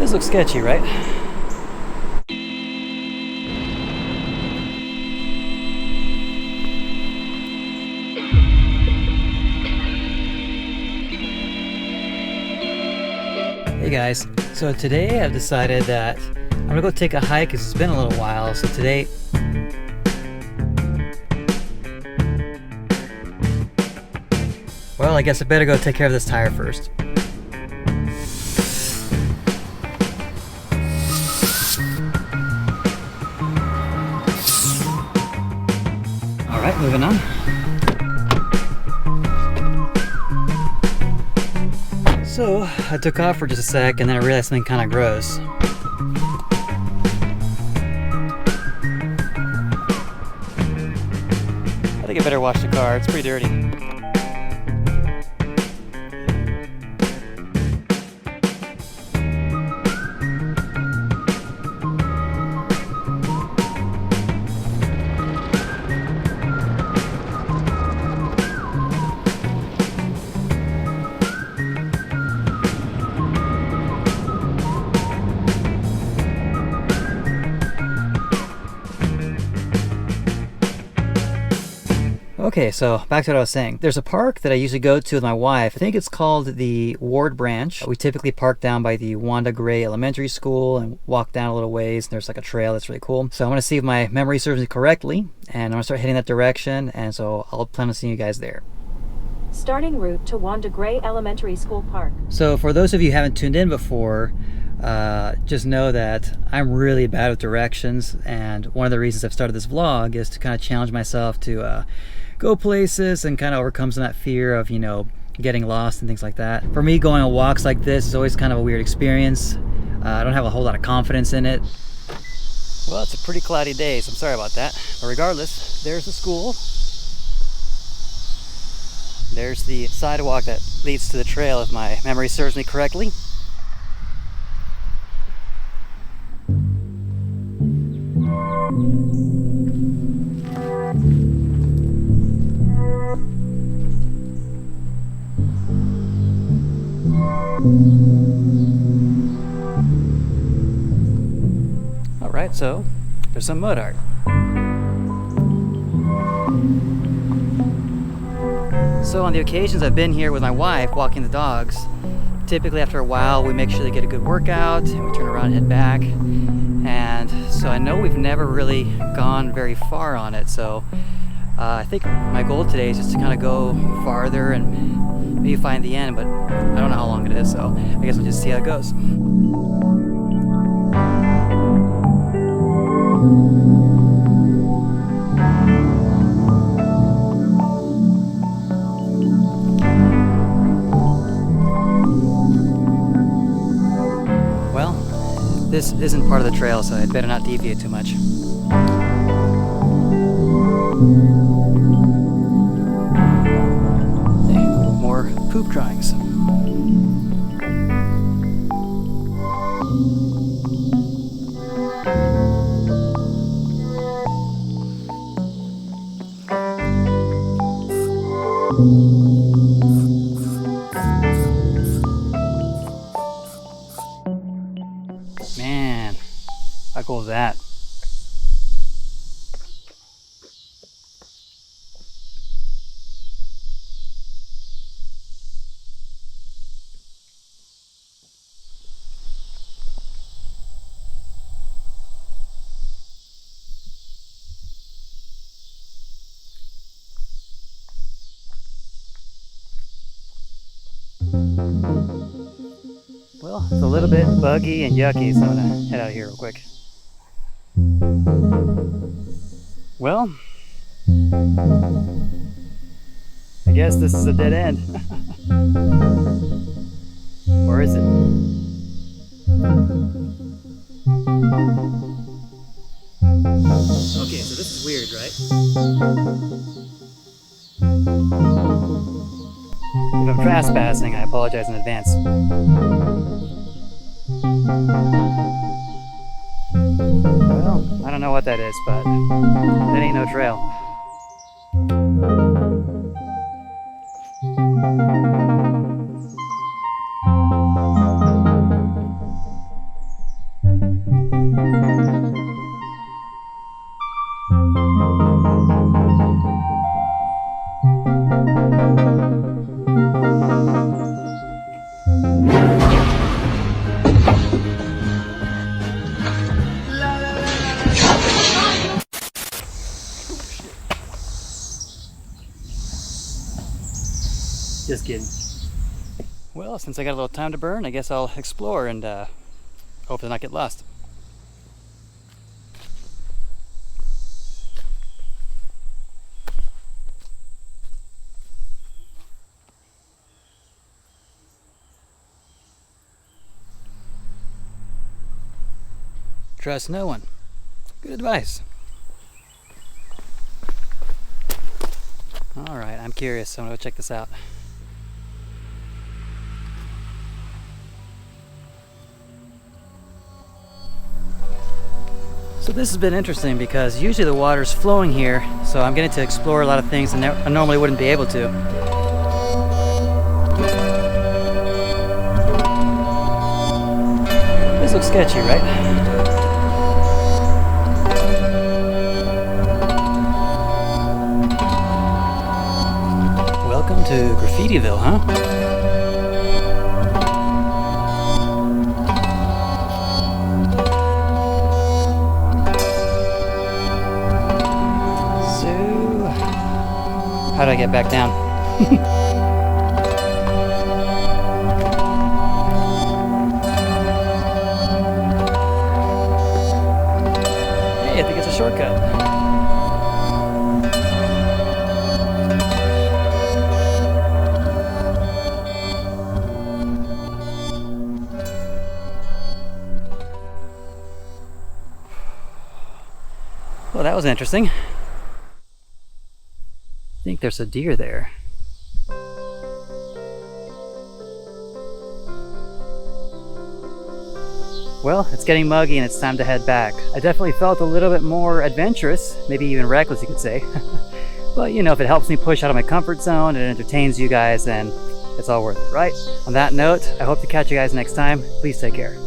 This looks sketchy, right? Hey guys, so today I've decided that I'm gonna go take a hike because it's been a little while. So today, well, I guess I better go take care of this tire first. All right, moving on. So I took off for just a sec and then I realized something kind of gross. I think I better wash the car, it's pretty dirty. Okay, so back to what I was saying. There's a park that I usually go to with my wife. I think it's called the Ward Branch. We typically park down by the Wanda Gray Elementary School and walk down a little ways. And there's like a trail that's really cool. So I'm going to see if my memory serves me correctly. And I'm going to start heading that direction. And so I'll plan on seeing you guys there. Starting route to Wanda Gray Elementary School Park. So for those of you who haven't tuned in before, just know that I'm really bad with directions. And one of the reasons I've started this vlog is to kind of challenge myself to go places and kind of overcome some of that fear of, you know, getting lost and things like that. For me, going on walks like this is always kind of a weird experience. I don't have a whole lot of confidence in it. Well, it's a pretty cloudy day, so I'm sorry about that. But regardless, there's the school. There's the sidewalk that leads to the trail, if my memory serves me correctly. Alright, so there's some mud art. So on the occasions I've been here with my wife walking the dogs, typically after a while we make sure they get a good workout and we turn around and head back. And so I know we've never really gone very far on it, so I think my goal today is just to kind of go farther and maybe find the end, but I don't know how long it is, so I guess we'll just see how it goes. Well, this isn't part of the trail, so I'd better not deviate too much. More poop drawings. Man, how cool is that? Well, it's a little bit buggy and yucky, so I'm gonna head out of here real quick. Well, I guess this is a dead end. Or is it? Okay, so this is weird, right? If I'm trespassing, I apologize in advance. Well, I don't know what that is, but that ain't no trail. skin. Well, since I got a little time to burn, I guess I'll explore and hope to not get lost. Trust no one. Good advice. All right, I'm curious, so I'm gonna go check this out. So this has been interesting because usually the water's flowing here, so I'm getting to explore a lot of things that I normally wouldn't be able to. This looks sketchy, right? Welcome to Graffitiville, huh? So, how do I get back down? Hey, I think it's a shortcut. Well, that was interesting. I think there's a deer there. Well, it's getting muggy and it's time to head back. I definitely felt a little bit more adventurous, maybe even reckless, you could say. But you know, if it helps me push out of my comfort zone and entertains you guys, then it's all worth it, right? On that note, I hope to catch you guys next time. Please take care.